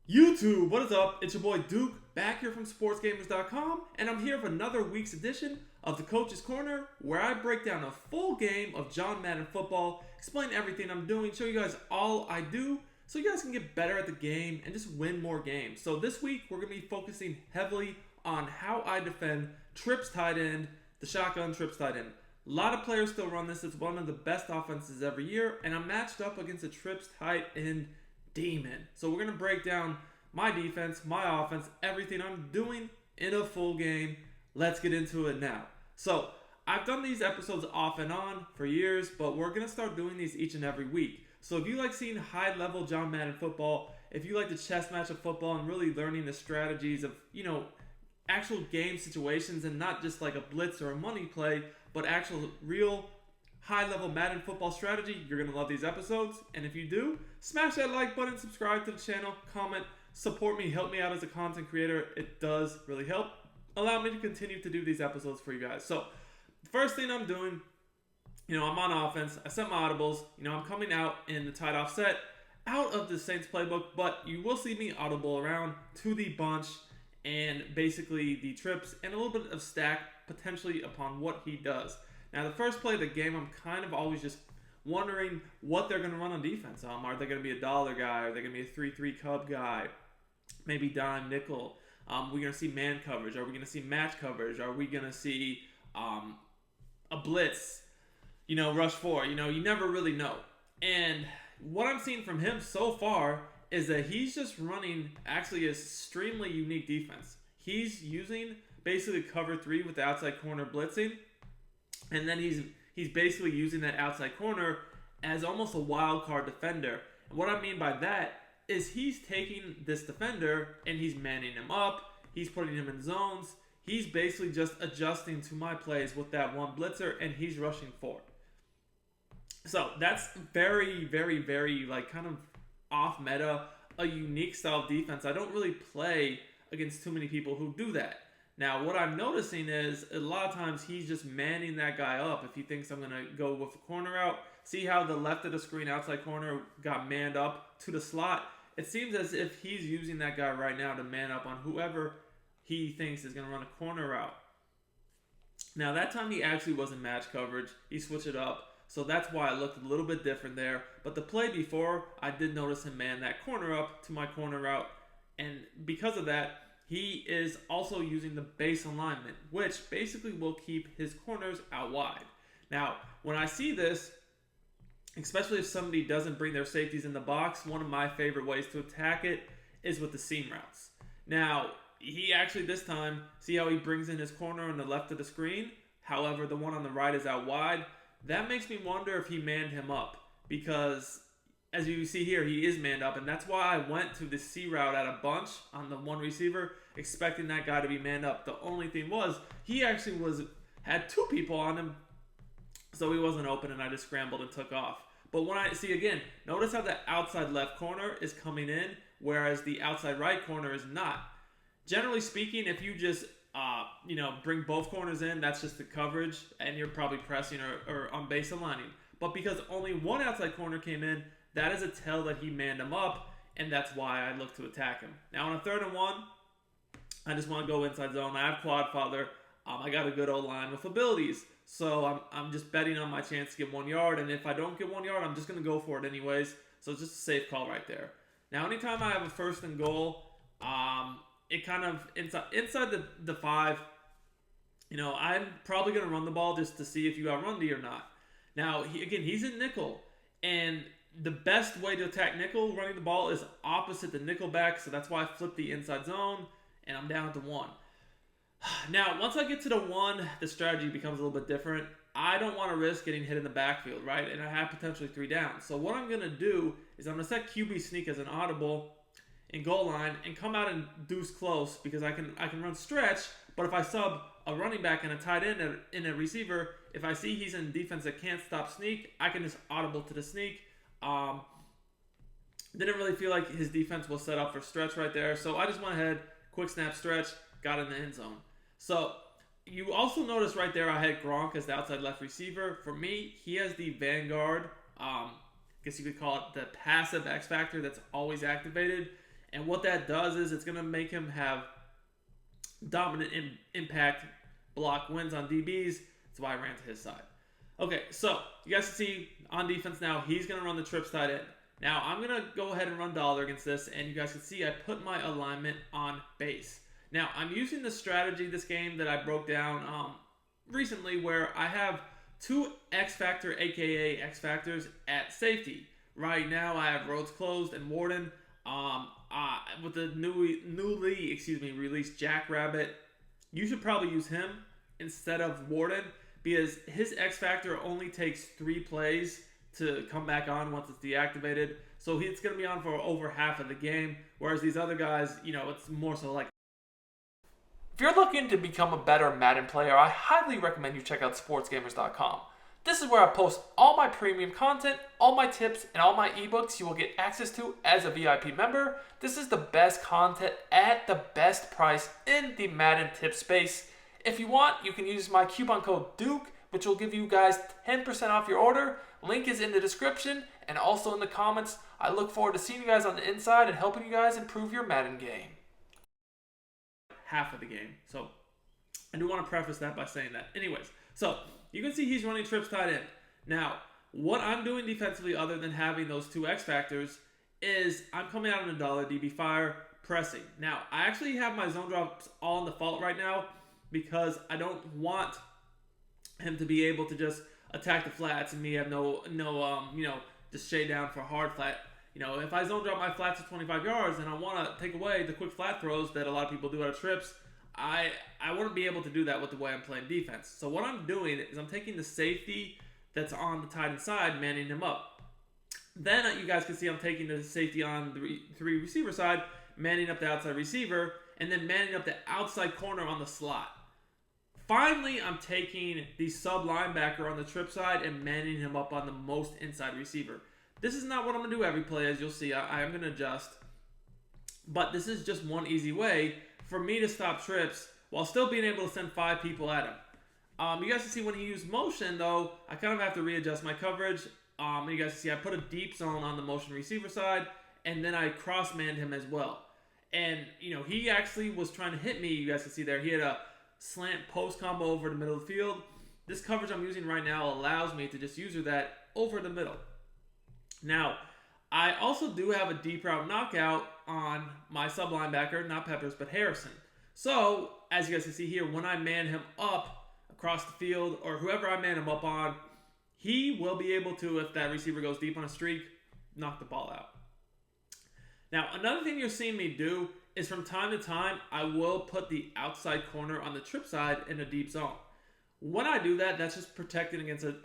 YouTube, what is up? It's your boy Duke, back here from sportsgamers.com, and I'm here for another week's edition of the Coach's Corner, where I break down a full game of John Madden football, explain everything I'm doing, show you guys all I do, so you guys can get better at the game and just win more games. So this week, we're going to be focusing heavily on how I defend trips tight end, the shotgun trips tight end. A lot of players still run this. It's one of the best offenses every year, and I'm matched up against a trips tight end demon. So we're going to break down my defense, my offense, everything I'm doing in a full game. Let's get into it now. So I've done these episodes off and on for years, but we're going to start doing these each and every week. So if you like seeing high level John Madden football, if you like the chess match of football and really learning the strategies of, actual game situations and not just like a blitz or a money play, but actual real high-level Madden football strategy, you're going to love these episodes. And if you do, smash that like button, subscribe to the channel, comment, support me, help me out as a content creator. It does really help. Allow me to continue to do these episodes for you guys. So, the first thing I'm doing, I'm on offense. I set my audibles. I'm coming out in the tight offset out of the Saints playbook, but you will see me audible around to the bunch and basically the trips and a little bit of stack potentially upon what he does. Now, the first play of the game, I'm kind of always just wondering what they're going to run on defense. Are they going to be a dollar guy? Are they going to be a 3-3 Cub guy? Maybe dime nickel? We're going to see man coverage. Are we going to see match coverage? Are we going to see a blitz? Rush 4. You never really know. And what I'm seeing from him so far is that he's just running actually a extremely unique defense. He's using basically cover 3 with the outside corner blitzing. And then he's basically using that outside corner as almost a wild card defender. And what I mean by that is he's taking this defender and he's manning him up. He's putting him in zones. He's basically just adjusting to my plays with that one blitzer, and he's rushing forward. So that's very, very, very kind of off meta, a unique style of defense. I don't really play against too many people who do that. Now, what I'm noticing is a lot of times he's just manning that guy up. If he thinks I'm going to go with a corner out, see how the left of the screen outside corner got manned up to the slot? It seems as if he's using that guy right now to man up on whoever he thinks is going to run a corner route. Now, that time he actually was in match coverage. He switched it up. So that's why it looked a little bit different there. But the play before, I did notice him man that corner up to my corner route. And because of that, he is also using the base alignment, which basically will keep his corners out wide. Now, when I see this, especially if somebody doesn't bring their safeties in the box, one of my favorite ways to attack it is with the seam routes. Now, he actually this time, see how he brings in his corner on the left of the screen? However, the one on the right is out wide. That makes me wonder if he manned him up, because as you see here, he is manned up, and that's why I went to the C route at a bunch on the one receiver, expecting that guy to be manned up. The only thing was, he actually had 2 people on him, so he wasn't open, and I just scrambled and took off. But when I see again, notice how the outside left corner is coming in, whereas the outside right corner is not. Generally speaking, if you just bring both corners in, that's just the coverage, and you're probably pressing or on base aligning. But because only one outside corner came in, that is a tell that he manned him up, and that's why I look to attack him. Now, on a 3rd and 1, I just want to go inside zone. I have quad father. I got a good O-line with abilities, so I'm just betting on my chance to get 1 yard, and if I don't get 1 yard, I'm just going to go for it anyways. So it's just a safe call right there. Now, anytime I have a 1st and goal, it kind of inside the 5, I'm probably going to run the ball just to see if you outrun me or not. Now, he's in nickel, and the best way to attack nickel running the ball is opposite the nickel back, so that's why I flip the inside zone, and I'm down to 1. Now, once I get to the 1, the strategy becomes a little bit different. I don't want to risk getting hit in the backfield, right? And I have potentially 3 downs. So what I'm going to do is I'm going to set QB sneak as an audible in goal line and come out and deuce close, because I can run stretch, but if I sub a running back and a tight end in a receiver, if I see he's in defense that can't stop sneak, I can just audible to the sneak. Didn't really feel like his defense was set up for stretch right there, so I just went ahead, quick snap stretch, got in the end zone. So you also notice right there I had Gronk as the outside left receiver. For me, he has the Vanguard, I guess you could call it the passive X factor that's always activated. And what that does is it's going to make him have dominant impact block wins on DBs. That's why I ran to his side. Okay, so you guys can see on defense now, he's going to run the trips tight end. Now, I'm going to go ahead and run dollar against this, and you guys can see I put my alignment on base. Now, I'm using the strategy this game that I broke down recently where I have two X Factor, aka X Factors, at safety. Right now, I have Rhodes closed and Warden. With the newly released Jackrabbit, you should probably use him instead of Warden because his X Factor only takes 3 plays to come back on once it's deactivated. So it's going to be on for over half of the game, whereas these other guys, it's more so like... If you're looking to become a better Madden player, I highly recommend you check out sportsgamers.com. This is where I post all my premium content, all my tips, and all my ebooks you will get access to as a VIP member. This is the best content at the best price in the Madden tip space. If you want, you can use my coupon code Duke, which will give you guys 10% off your order. Link is in the description and also in the comments. I look forward to seeing you guys on the inside and helping you guys improve your Madden game. Half of the game. So I do want to preface that by saying that. Anyways, so you can see he's running trips tight end. Now, what I'm doing defensively other than having those 2 X Factors is I'm coming out in a dollar DB fire pressing. Now, I actually have my zone drops all in default right now because I don't want him to be able to just attack the flats and me have no just shade down for hard flat. If I zone drop my flats to 25 yards and I want to take away the quick flat throws that a lot of people do out of trips, I wouldn't be able to do that with the way I'm playing defense. So what I'm doing is I'm taking the safety that's on the tight end side, manning him up. Then you guys can see I'm taking the safety on the 3 receiver side, manning up the outside receiver, and then manning up the outside corner on the slot. Finally, I'm taking the sub linebacker on the trip side and manning him up on the most inside receiver. This is not what I'm going to do every play, as you'll see. I am going to adjust. But this is just one easy way for me to stop trips while still being able to send 5 people at him. You guys can see when he used motion, though, I kind of have to readjust my coverage. And you guys can see I put a deep zone on the motion receiver side, and then I cross-manned him as well. And, he actually was trying to hit me. You guys can see there. He had a slant post combo over the middle of the field. This coverage I'm using right now allows me to just use that over the middle. Now, I also do have a deep route knockout on my sub linebacker, not Peppers, but Harrison. So, as you guys can see here, when I man him up across the field, or whoever I man him up on, he will be able to, if that receiver goes deep on a streak, knock the ball out. Now, another thing you're seeing me do is from time to time, I will put the outside corner on the trip side in a deep zone. When I do that, that's just protecting against a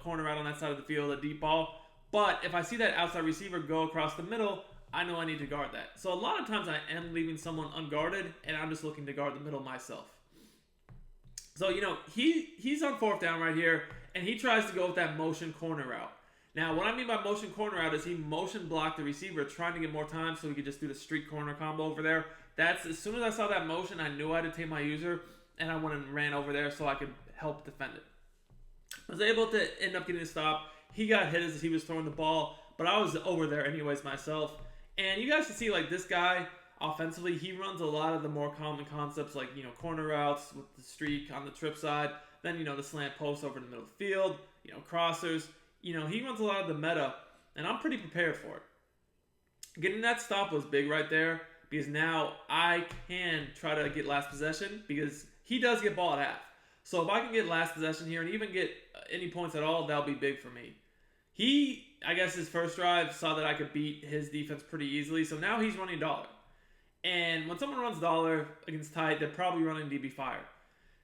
corner out on that side of the field, a deep ball. But if I see that outside receiver go across the middle, I know I need to guard that. So a lot of times I am leaving someone unguarded, and I'm just looking to guard the middle myself. So, he's on 4th down right here, and he tries to go with that motion corner route. Now, what I mean by motion corner route is he motion blocked the receiver, trying to get more time so he could just do the street corner combo over there. That's as soon as I saw that motion, I knew I had to take my user, and I went and ran over there so I could help defend it. I was able to end up getting a stop. He got hit as he was throwing the ball, but I was over there anyways myself. And you guys can see, this guy, offensively, he runs a lot of the more common concepts, like, corner routes with the streak on the trip side, then, the slant post over the middle of the field, crossers. He runs a lot of the meta, and I'm pretty prepared for it. Getting that stop was big right there, because now I can try to get last possession, because he does get ball at half. So if I can get last possession here and even get any points at all, that'll be big for me. I guess his first drive saw that I could beat his defense pretty easily, so now he's running dollar. And when someone runs dollar against tight, they're probably running DB fire,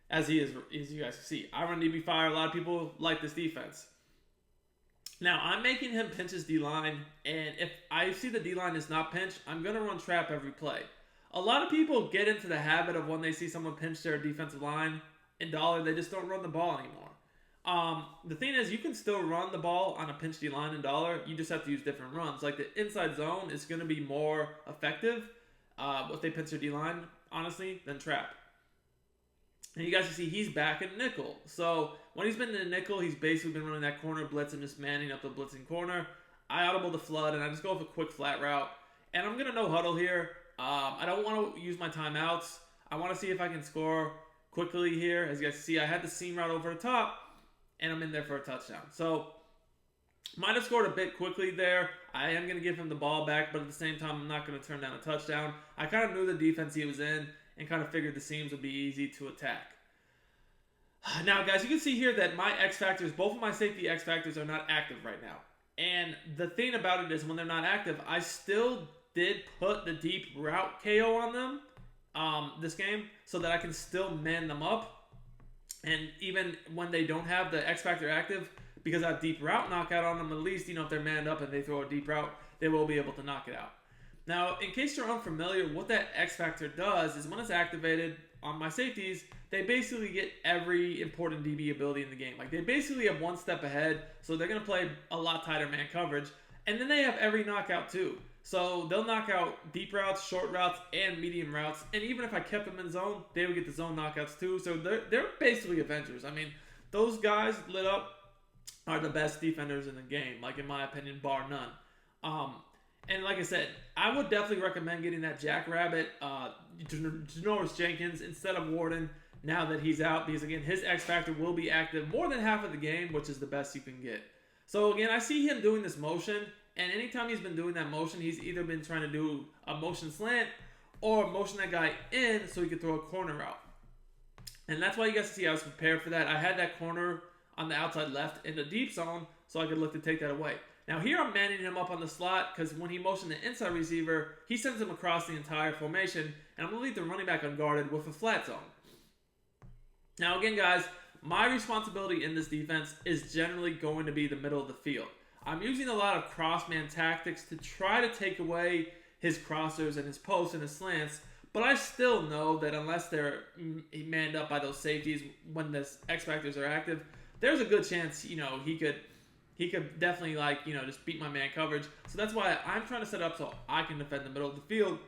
as he is, as you guys can see. I run DB fire. A lot of people like this defense. Now, I'm making him pinch his D-line, and if I see the D-line is not pinched, I'm going to run trap every play. A lot of people get into the habit of when they see someone pinch their defensive line in dollar, they just don't run the ball anymore. The thing is, you can still run the ball on a pinch D-line in dollar. You just have to use different runs. Like the inside zone is going to be more effective if they pinch their D-line, honestly, than trap. And you guys can see he's back in nickel. So when he's been in the nickel, he's basically been running that corner blitz and just manning up the blitzing corner. I audible the flood, and I just go with a quick flat route. And I'm going to no huddle here. I don't want to use my timeouts. I want to see if I can score quickly here. As you guys see, I had the seam route over the top, and I'm in there for a touchdown. So, might have scored a bit quickly there. I am going to give him the ball back, but at the same time, I'm not going to turn down a touchdown. I kind of knew the defense he was in and kind of figured the seams would be easy to attack. Now, guys, you can see here that my X factors, both of my safety X factors, are not active right now. And the thing about it is when they're not active, I still did put the deep route KO on them this game so that I can still man them up. And even when they don't have the X factor active, because I have deep route knockout on them, at least, if they're manned up and they throw a deep route, they will be able to knock it out. Now, in case you're unfamiliar, what that X factor does is when it's activated on my safeties, they basically get every important DB ability in the game. Like, they basically have one step ahead, so they're going to play a lot tighter man coverage. And then they have every knockout too. So they'll knock out deep routes, short routes, and medium routes. And even if I kept them in zone, they would get the zone knockouts too. So they're basically Avengers. I mean, those guys lit up are the best defenders in the game, like in my opinion, bar none. And like I said, I would definitely recommend getting that Jackrabbit, Janoris Jenkins instead of Warden now that he's out, because again, his X Factor will be active more than half of the game, which is the best you can get. So again, I see him doing this motion, and anytime he's been doing that motion, he's either been trying to do a motion slant or motion that guy in so he could throw a corner out. And that's why you guys see I was prepared for that. I had that corner on the outside left in the deep zone so I could look to take that away. Now here I'm manning him up on the slot because when he motioned the inside receiver, he sends him across the entire formation, and I'm going to leave the running back unguarded with a flat zone. Now again, guys, my responsibility in this defense is generally going to be the middle of the field. I'm using a lot of cross-man tactics to try to take away his crossers and his posts and his slants, but I still know that unless they're manned up by those safeties when the X Factors are active, there's a good chance, he could definitely, just beat my man coverage. So that's why I'm trying to set up so I can defend the middle of the field,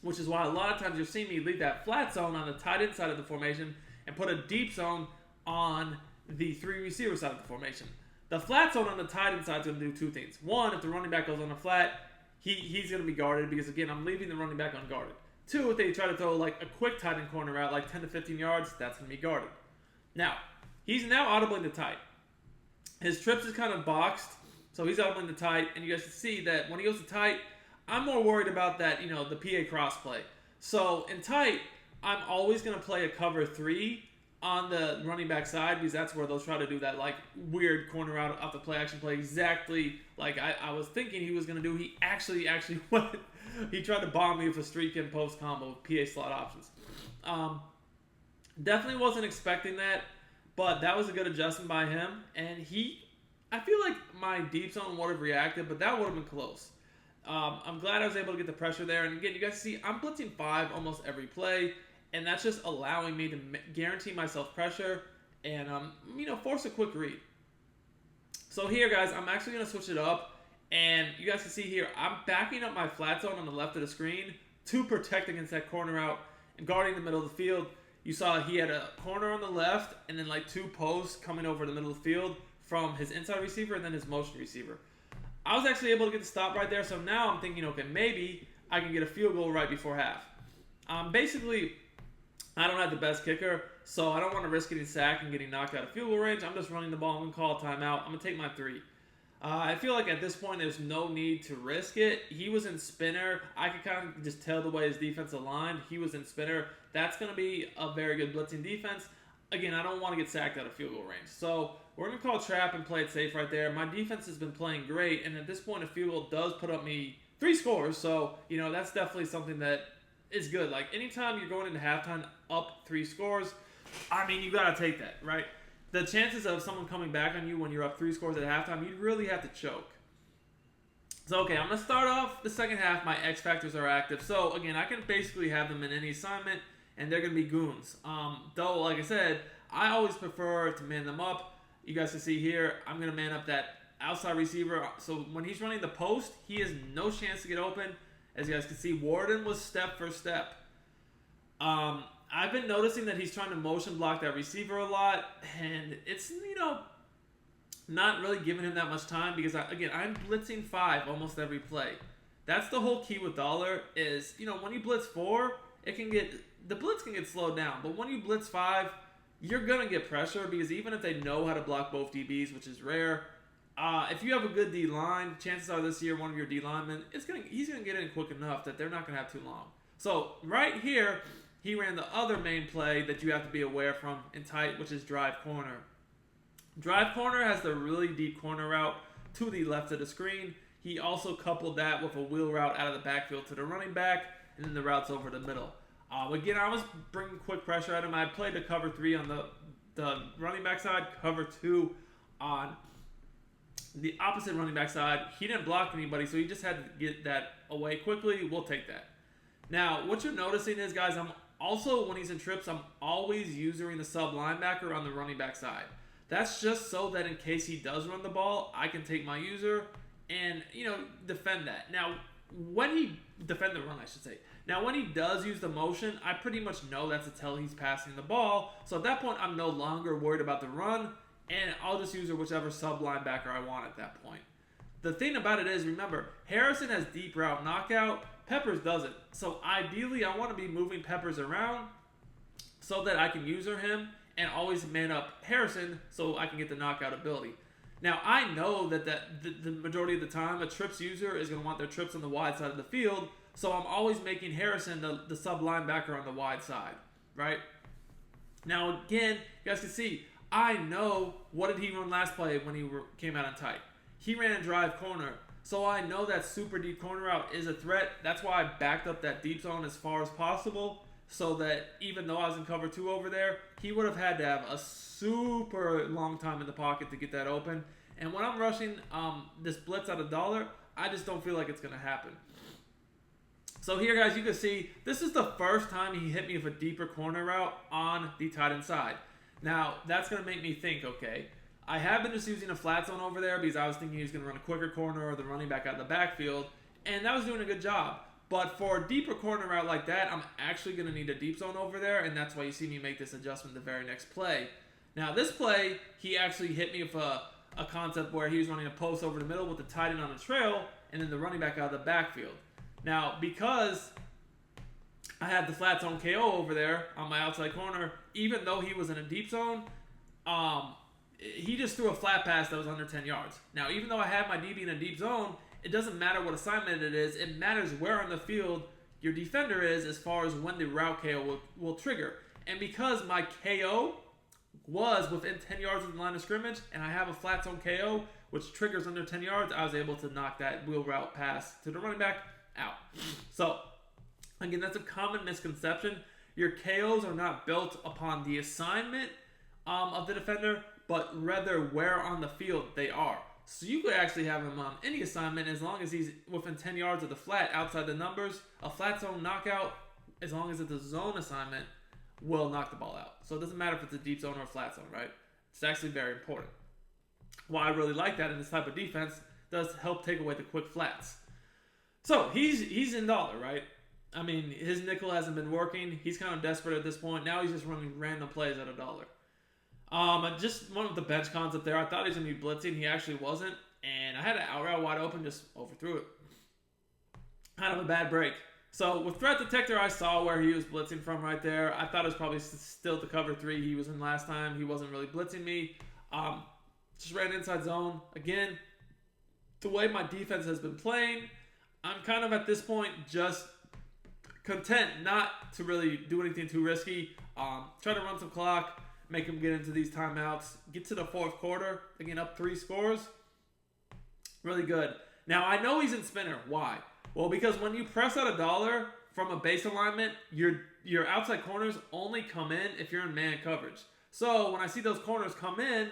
which is why a lot of times you'll see me leave that flat zone on the tight end side of the formation and put a deep zone on the three receiver side of the formation. The flat zone on the tight end side is going to do two things. One, if the running back goes on the flat, he's going to be guarded because, again, I'm leaving the running back unguarded. Two, if they try to throw a quick tight end corner out, 10 to 15 yards, that's going to be guarded. Now, he's now audibling the tight. His trips is kind of boxed, so he's audibling the tight, and you guys can see that when he goes to tight, I'm more worried about that, the PA cross play. So in tight, I'm always going to play a cover 3 on the running back side because that's where they'll try to do that weird corner out off the play action play exactly like I was thinking he was going to do. He actually went. He tried to bomb me with a streak and post combo with PA slot options. Definitely wasn't expecting that, but that was a good adjustment by him. And I feel like my deep zone would have reacted, but that would have been close. I'm glad I was able to get the pressure there. And again, you guys see I'm blitzing 5 almost every play. And that's just allowing me to guarantee myself pressure and, force a quick read. So here, guys, I'm actually going to switch it up. And you guys can see here, I'm backing up my flat zone on the left of the screen to protect against that corner out and guarding the middle of the field. You saw he had a corner on the left and then 2 posts coming over the middle of the field from his inside receiver and then his motion receiver. I was actually able to get the stop right there. So now I'm thinking, okay, maybe I can get a field goal right before half. Basically, I don't have the best kicker, so I don't want to risk getting sacked and getting knocked out of field goal range. I'm just running the ball. I'm going to call a timeout. I'm going to take my 3. I feel like at this point there's no need to risk it. He was in spinner. I could kind of just tell the way his defense aligned. He was in spinner. That's going to be a very good blitzing defense. Again, I don't want to get sacked out of field goal range. So we're going to call trap and play it safe right there. My defense has been playing great, and at this point a field goal does put up me 3 scores. So, that's definitely something that is good. Anytime you're going into halftime up 3 scores, you got to take that, right? The chances of someone coming back on you when you're up 3 scores at halftime, you really have to choke. So, okay, I'm going to start off the second half. My X Factors are active. So, again, I can basically have them in any assignment, and they're going to be goons. Though, like I said, I always prefer to man them up. You guys can see here, I'm going to man up that outside receiver. So, when he's running the post, he has no chance to get open. As you guys can see, Warden was step for step. I've been noticing that he's trying to motion block that receiver a lot, and it's, not really giving him that much time because, I'm blitzing 5 almost every play. That's the whole key with dollar is, when you blitz 4, the blitz can get slowed down. But when you blitz 5, you're going to get pressure because even if they know how to block both DBs, which is rare, if you have a good D line, chances are this year one of your D linemen, he's going to get in quick enough that they're not going to have too long. So right here, he ran the other main play that you have to be aware from in tight, which is drive corner. Drive corner has the really deep corner route to the left of the screen. He also coupled that with a wheel route out of the backfield to the running back, and then the routes over the middle. Again, I was bringing quick pressure at him. I played a cover 3 on the running back side, cover 2 on the opposite running back side. He didn't block anybody, so he just had to get that away quickly. We'll take that. Now, what you're noticing is, guys, when he's in trips, I'm always using the sub linebacker on the running back side. That's just so that in case he does run the ball, I can take my user and, defend that. Now, defend the run, I should say. Now, when he does use the motion, I pretty much know that's a tell he's passing the ball. So at that point, I'm no longer worried about the run, and I'll just use whichever sub linebacker I want at that point. The thing about it is, remember, Harrison has deep route knockout. Peppers doesn't. So ideally, I want to be moving Peppers around so that I can user him and always man up Harrison so I can get the knockout ability. Now, I know that the majority of the time, a trips user is going to want their trips on the wide side of the field, so I'm always making Harrison the sub linebacker on the wide side, right? Now, again, you guys can see, I know what did he run last play when he came out on tight. He ran a drive corner, so I know that super deep corner route is a threat. That's why I backed up that deep zone as far as possible, so that even though I was in cover 2 over there, he would have had to have a super long time in the pocket to get that open. And when I'm rushing this blitz out of dollar, I just don't feel like it's going to happen. So here, guys, you can see this is the first time he hit me with a deeper corner route on the tight end side. Now, that's going to make me think, okay, I have been just using a flat zone over there because I was thinking he was going to run a quicker corner or the running back out of the backfield, and that was doing a good job. But for a deeper corner route like that, I'm actually going to need a deep zone over there, and that's why you see me make this adjustment the very next play. Now, this play, he actually hit me with a concept where he was running a post over the middle with the tight end on the trail, and then the running back out of the backfield. Now, because I had the flat zone KO over there on my outside corner, even though he was in a deep zone, he just threw a flat pass that was under 10 yards. Now, even though I had my DB in a deep zone, it doesn't matter what assignment it is. It matters where on the field your defender is as far as when the route KO will trigger. And because my KO was within 10 yards of the line of scrimmage, and I have a flat zone KO, which triggers under 10 yards, I was able to knock that wheel route pass to the running back out. So, again, that's a common misconception. Your KOs are not built upon the assignment of the defender, but rather where on the field they are. So you could actually have him on any assignment as long as he's within 10 yards of the flat outside the numbers. A flat zone knockout, as long as it's a zone assignment, will knock the ball out. So it doesn't matter if it's a deep zone or a flat zone, right? It's actually very important. Why I really like that in this type of defense does help take away the quick flats. So he's in dollar, right? I mean, his nickel hasn't been working. He's kind of desperate at this point. Now he's just running random plays at a dollar. Just one of the bench concept there. I thought he was going to be blitzing. He actually wasn't. And I had an out route wide open, just overthrew it. Kind of a bad break. So with threat detector, I saw where he was blitzing from right there. I thought it was probably still the cover 3 he was in last time. He wasn't really blitzing me. Just ran inside zone. Again, the way my defense has been playing, I'm kind of at this point just content not to really do anything too risky. Try to run some clock, make him get into these timeouts, get to the fourth quarter, again up 3 scores. Really good. Now, I know he's in spinner. Why? Well, because when you press out a dollar from a base alignment, your outside corners only come in if you're in man coverage. So when I see those corners come in,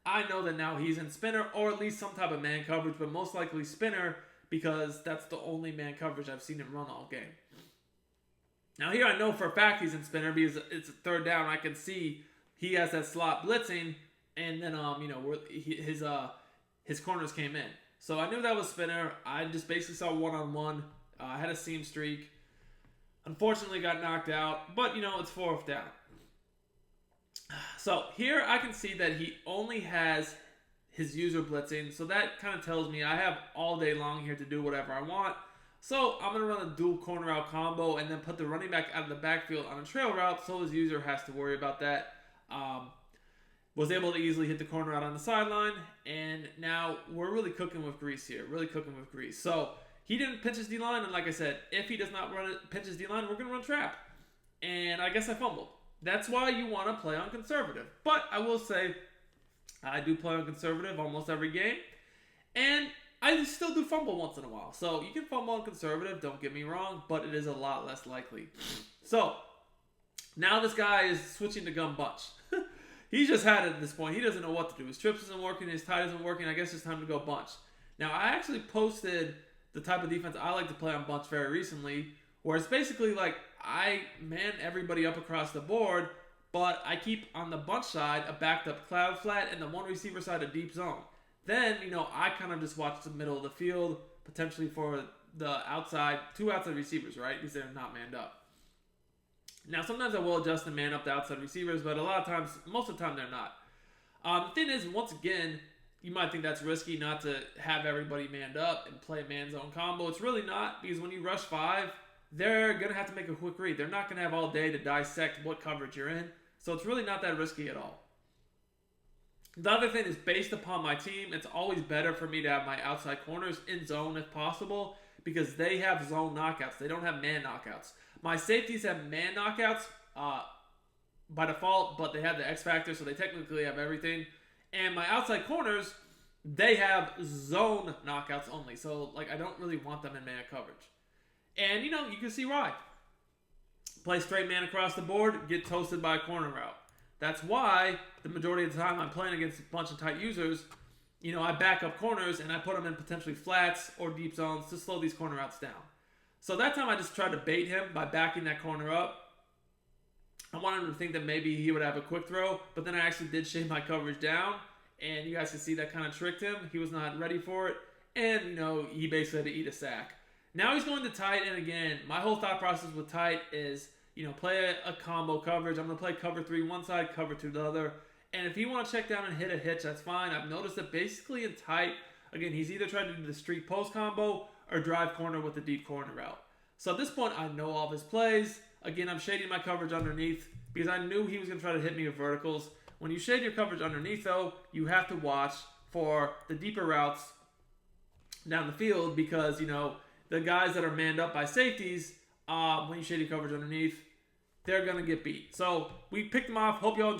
I know that now he's in spinner or at least some type of man coverage, but most likely spinner because that's the only man coverage I've seen him run all game. Now here I know for a fact he's in spinner because it's a third down. I can see he has that slot blitzing, and then his corners came in. So I knew that was spinner. I just basically saw one-on-one. I had a seam streak. Unfortunately, got knocked out, but it's fourth down. So here I can see that he only has his user blitzing, so that kind of tells me I have all day long here to do whatever I want. So I'm going to run a dual corner out combo and then put the running back out of the backfield on a trail route so his user has to worry about that. Was able to easily hit the corner out on the sideline, and now we're really cooking with grease here. Really cooking with grease. So he didn't pinch his D-line, and like I said, if he does not pinch his D-line, we're going to run trap. And I guess I fumbled. That's why you want to play on conservative. But I will say, I do play on conservative almost every game. And I still do fumble once in a while. So you can fumble on conservative, don't get me wrong, but it is a lot less likely. So now this guy is switching to gun bunch. He's just had it at this point. He doesn't know what to do. His trips isn't working, his tight isn't working. I guess it's time to go bunch. Now, I actually posted the type of defense I like to play on bunch very recently, where it's basically like I man everybody up across the board, but I keep on the bunch side a backed up cloud flat and the one receiver side a deep zone. Then, I kind of just watch the middle of the field, potentially for the outside, two outside receivers, right? Because they're not manned up. Now, sometimes I will adjust and man up the outside receivers, but a lot of times, most of the time, they're not. The thing is, once again, you might think that's risky not to have everybody manned up and play man zone combo. It's really not, because when you rush 5, they're going to have to make a quick read. They're not going to have all day to dissect what coverage you're in. So it's really not that risky at all. The other thing is, based upon my team, it's always better for me to have my outside corners in zone if possible, because they have zone knockouts. They don't have man knockouts. My safeties have man knockouts by default, but they have the X factor, so they technically have everything. And my outside corners, they have zone knockouts only. So, I don't really want them in man coverage. And, you can see why. Play straight man across the board, get toasted by a corner route. That's why the majority of the time I'm playing against a bunch of tight users, I back up corners and I put them in potentially flats or deep zones to slow these corner routes down. So that time I just tried to bait him by backing that corner up. I wanted him to think that maybe he would have a quick throw, but then I actually did shave my coverage down, and you guys can see that kind of tricked him. He was not ready for it, and, he basically had to eat a sack. Now he's going to tight, and again, my whole thought process with tight is, play a combo coverage. I'm going to play cover 3 one side, cover 2 the other, and if you want to check down and hit a hitch, that's fine. I've noticed that basically in tight, again, he's either trying to do the street post combo or drive corner with the deep corner route. So at this point, I know all of his plays. Again, I'm shading my coverage underneath because I knew he was going to try to hit me with verticals. When you shade your coverage underneath, though, you have to watch for the deeper routes down the field because, the guys that are manned up by safeties, when you shade your coverage underneath, they're going to get beat. So we picked them off. Hope you all enjoyed.